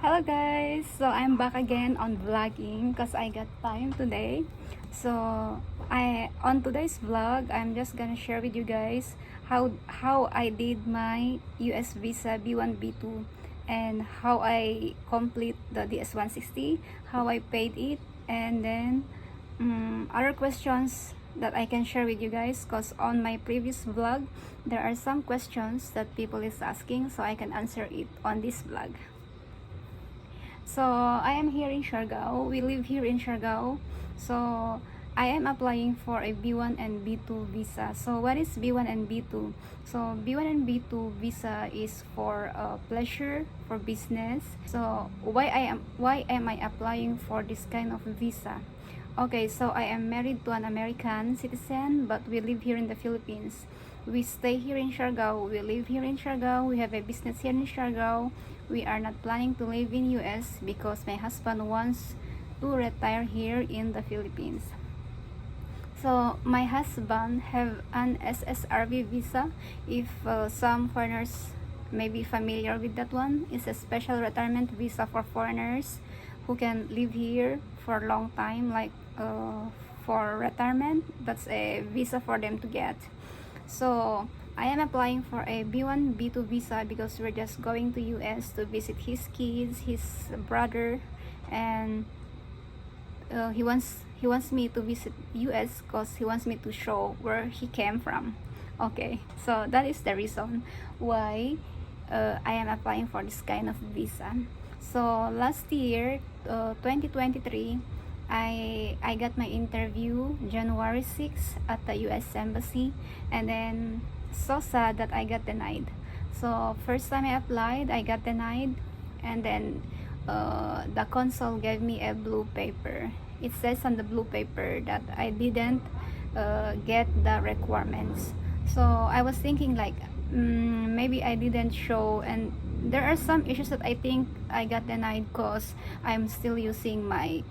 Hello guys, so I'm back again on vlogging because I got time today. So on today's vlog, I'm just gonna share with you guys how I did my US visa B1 B2 and how I complete the DS-160, how I paid it, and then other questions that I can share with you guys, because on my previous vlog there are some questions that people is asking, so I can answer it on this vlog. So I am here in Siargao. We live here in Siargao. So I am applying for a B1 and B2 visa. So what is B1 and B2? So B1 and B2 visa is for pleasure, for business. So why am I applying for this kind of visa? Okay, so I am married to an American citizen, but we live here in the Philippines. We stay here in Siargao. We live here in Siargao. We have a business here in Siargao. We are not planning to live in US because my husband wants to retire here in the Philippines. So my husband have an SSRV visa. If some foreigners may be familiar with that one, it's a special retirement visa for foreigners who can live here for a long time, like for retirement. That's a visa for them to get. So I am applying for a B1 B2 visa because we're just going to US to visit his kids, his brother, and he wants me to visit US because he wants me to show where he came from. Okay, so that is the reason why I am applying for this kind of visa. So last year, 2023, I got my interview January 6 at the US Embassy, and then so sad that I got denied. So first time I applied, I got denied, and then the consul gave me a blue paper. It says on the blue paper that I didn't get the requirements. So I was thinking like maybe I didn't show, and there are some issues that I think I got denied because I'm still using my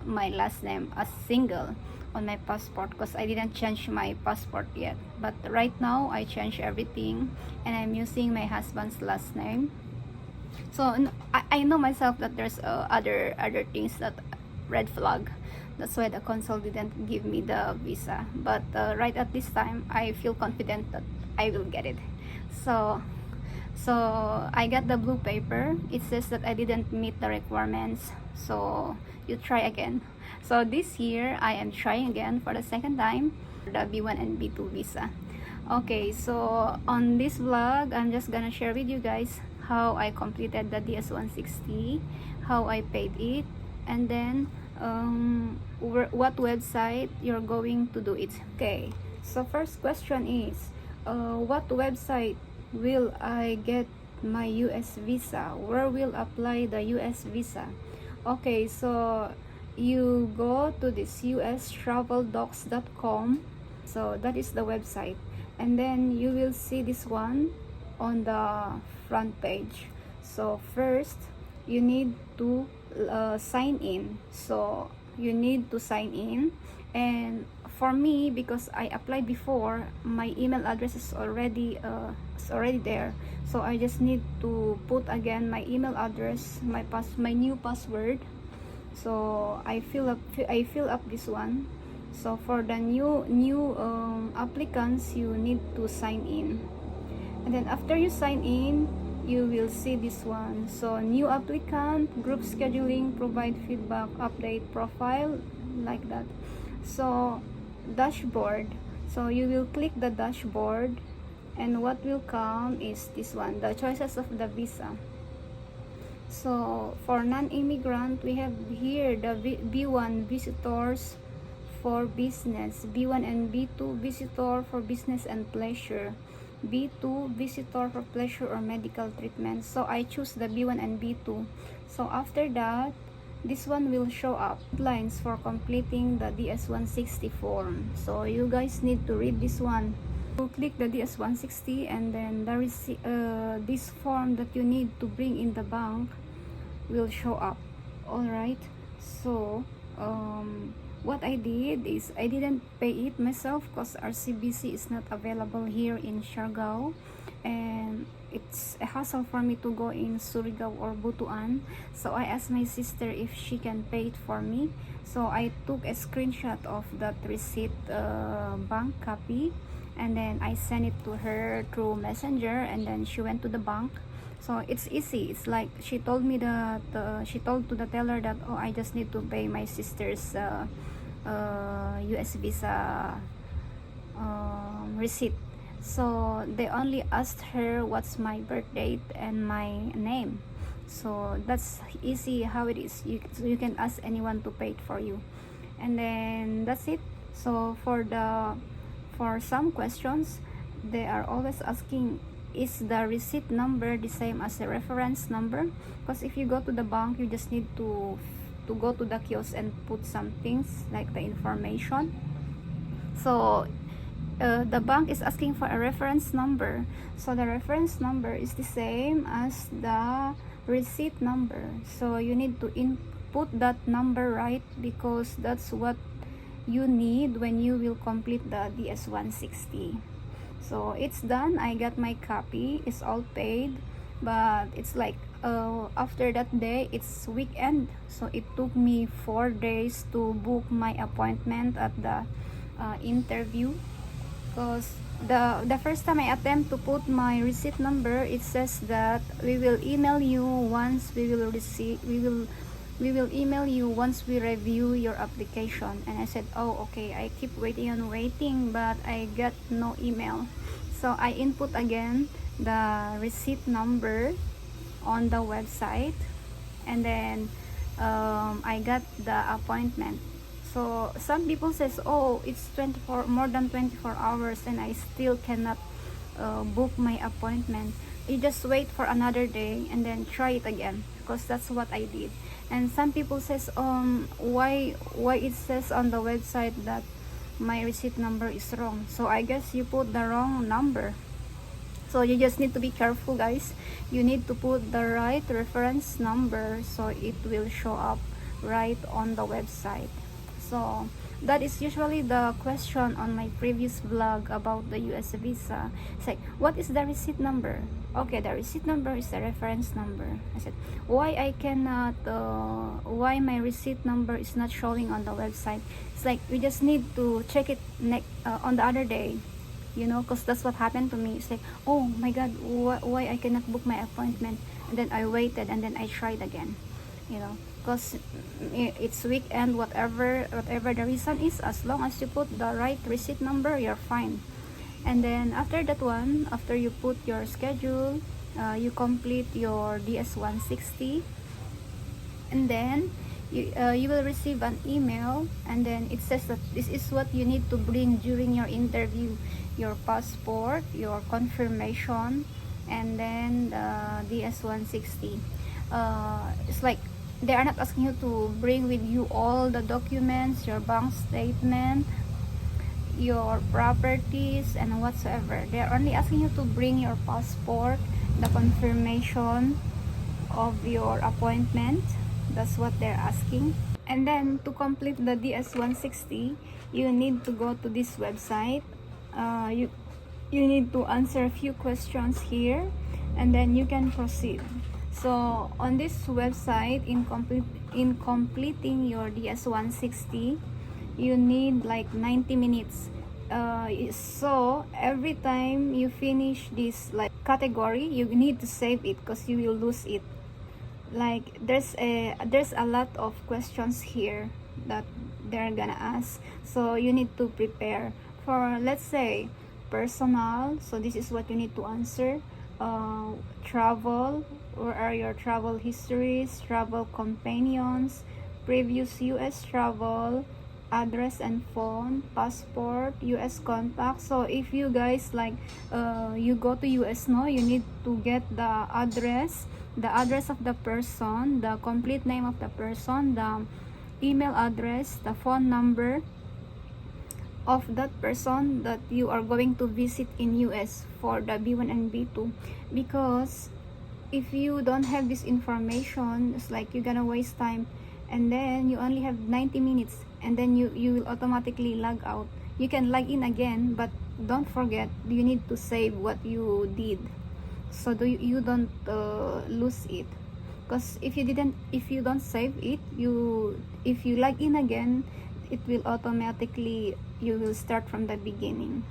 my last name as single on my passport, because I didn't change my passport yet. But right now I changed everything and I'm using my husband's last name. So I know myself that there's other things that red flag. That's why the consul didn't give me the visa. But right at this time, I feel confident that I will get it. So I got the blue paper. It says that I didn't meet the requirements, so you try again. So this year I am trying again for the second time for the B1 and B2 visa. Okay, so on this vlog I'm just gonna share with you guys how I completed the DS-160, how I paid it, and then what website you're going to do it. Okay, so first question is what website will I get my US visa? Where will apply the US visa? Okay, so you go to this ustraveldocs.com. So that is the website, and then you will see this one on the front page. So first you need to sign in. So you need to sign in, and for me, because I applied before, my email address is already there. So I just need to put again my email address, my new password. So I fill up this one. So for the new applicants, you need to sign in, and then after you sign in, you will see this one. So new applicant, group scheduling, provide feedback, update profile, like that. So dashboard, so you will click the dashboard, and what will come is this one, the choices of the visa. So for non-immigrant, we have here the B1 visitors for business, B1 and B2 visitor for business and pleasure, B2 visitor for pleasure or medical treatment. So I choose the B1 and B2. So after that, this one will show up lines for completing the DS-160 form. So you guys need to read this one. You click the DS-160, and then there is this form that you need to bring in the bank will show up. Alright, so what I did is I didn't pay it myself because RCBC is not available here in Siargao, and it's a hassle for me to go in Surigao or Butuan. So I asked my sister if she can pay it for me. So I took a screenshot of that receipt bank copy, and then I sent it to her through Messenger, and then she went to the bank. So it's easy. It's like she told me that she told to the teller that, oh, I just need to pay my sister's US visa receipt. So they only asked her what's my birth date and my name. So that's easy how it is. You can ask anyone to pay it for you, and then that's it. So for some questions, they are always asking, is the receipt number the same as the reference number? Because if you go to the bank, you just need to go to the kiosk and put some things like the information. So the bank is asking for a reference number. So the reference number is the same as the receipt number. So you need to input that number right, because that's what you need when you will complete the DS-160. So it's done. I got my copy. It's all paid. But it's like after that day, it's weekend. So it took me 4 days to book my appointment at the interview. Because the first time I attempt to put my receipt number, it says that we will email you once we will email you once we review your application. And I said, oh, okay. I keep waiting, but I get no email. So I input again the receipt number on the website, and then I got the appointment. So some people says, oh, it's more than 24 hours and I still cannot book my appointment. You just wait for another day and then try it again, because that's what I did. And some people says, why it says on the website that my receipt number is wrong. So I guess you put the wrong number. So you just need to be careful, guys. You need to put the right reference number so it will show up right on the website. So that is usually the question on my previous vlog about the US visa. It's like, what is the receipt number? Okay, the receipt number is the reference number. I said, why my receipt number is not showing on the website? It's like, we just need to check it on the other day, because that's what happened to me. It's like, oh my god, why I cannot book my appointment? And then I waited, and then I tried again, because it's weekend. Whatever the reason is, as long as you put the right receipt number, you're fine. And then after that one, after you put your schedule, you complete your DS-160, and then you will receive an email, and then it says that this is what you need to bring during your interview: your passport, your confirmation, and then the DS-160. It's like they are not asking you to bring with you all the documents, your bank statement, your properties, and whatsoever. They are only asking you to bring your passport, the confirmation of your appointment. That's what they're asking. And then to complete the DS-160, you need to go to this website. You need to answer a few questions here, and then you can proceed. So on this website, in completing your DS-160, you need like 90 minutes. So every time you finish this like category, you need to save it, because you will lose it. Like there's a lot of questions here that they're gonna ask, so you need to prepare for, let's say, personal. So this is what you need to answer. Travel, where are your travel histories, travel companions, previous US travel, address and phone, passport, US contact. So if you guys like you go to US now, you need to get the address of the person, the complete name of the person, the email address, the phone number of that person that you are going to visit in US for the B1 and B2. Because if you don't have this information, it's like you're gonna waste time, and then you only have 90 minutes, and then you will automatically log out. You can log in again, but don't forget, you need to save what you did. so you don't lose it. Because if you don't save it, if you log in again, it will automatically, you will start from the beginning.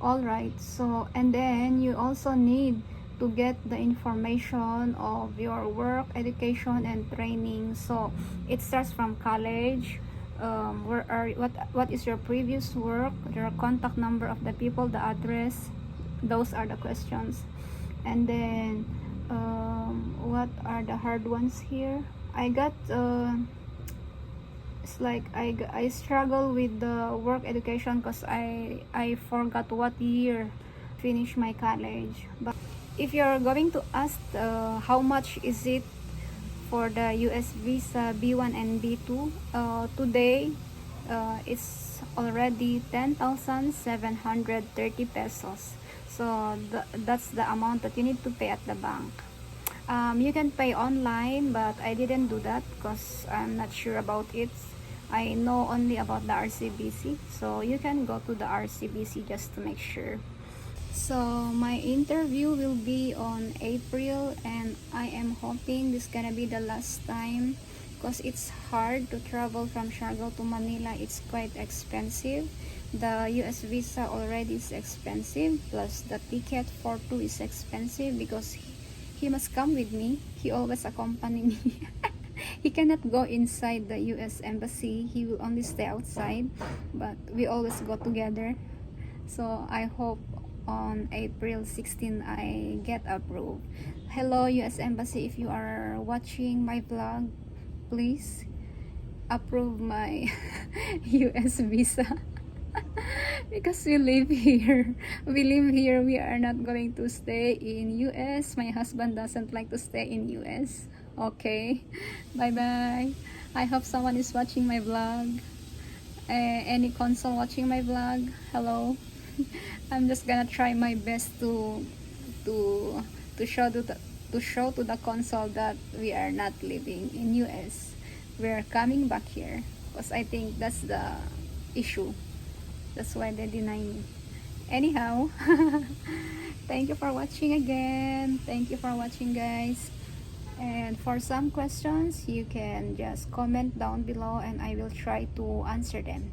All right, so and then you also need to get the information of your work, education, and training. So it starts from college. What is your previous work, your contact number of the people, the address. Those are the questions. And then what are the hard ones here? I got it's like I struggle with the work education because I forgot what year finish my college. But if you're going to ask how much is it for the US visa B1 and B2, today it's already 10,730 pesos. So that's the amount that you need to pay at the bank. You can pay online, but I didn't do that because I'm not sure about it. I know only about the RCBC, so you can go to the RCBC just to make sure. So my interview will be on April, and I am hoping this gonna be the last time because it's hard to travel from Siargao to Manila. It's quite expensive. The US visa already is expensive, plus the ticket for two is expensive because he must come with me. He always accompany me. He cannot go inside the US embassy. He will only stay outside, but we always go together. So I hope on April 16 I get approved. Hello US embassy, if you are watching my vlog, please approve my US visa. Because we live here. We are not going to stay in US. My husband doesn't like to stay in US. Okay, bye bye. I hope someone is watching my vlog. Any consul watching my vlog, hello. I'm just gonna try my best to to show to the consul that we are not living in US. We're coming back here because I think that's the issue. That's why they deny me. Anyhow, thank you for watching again. Thank you for watching, guys. And for some questions, you can just comment down below and I will try to answer them.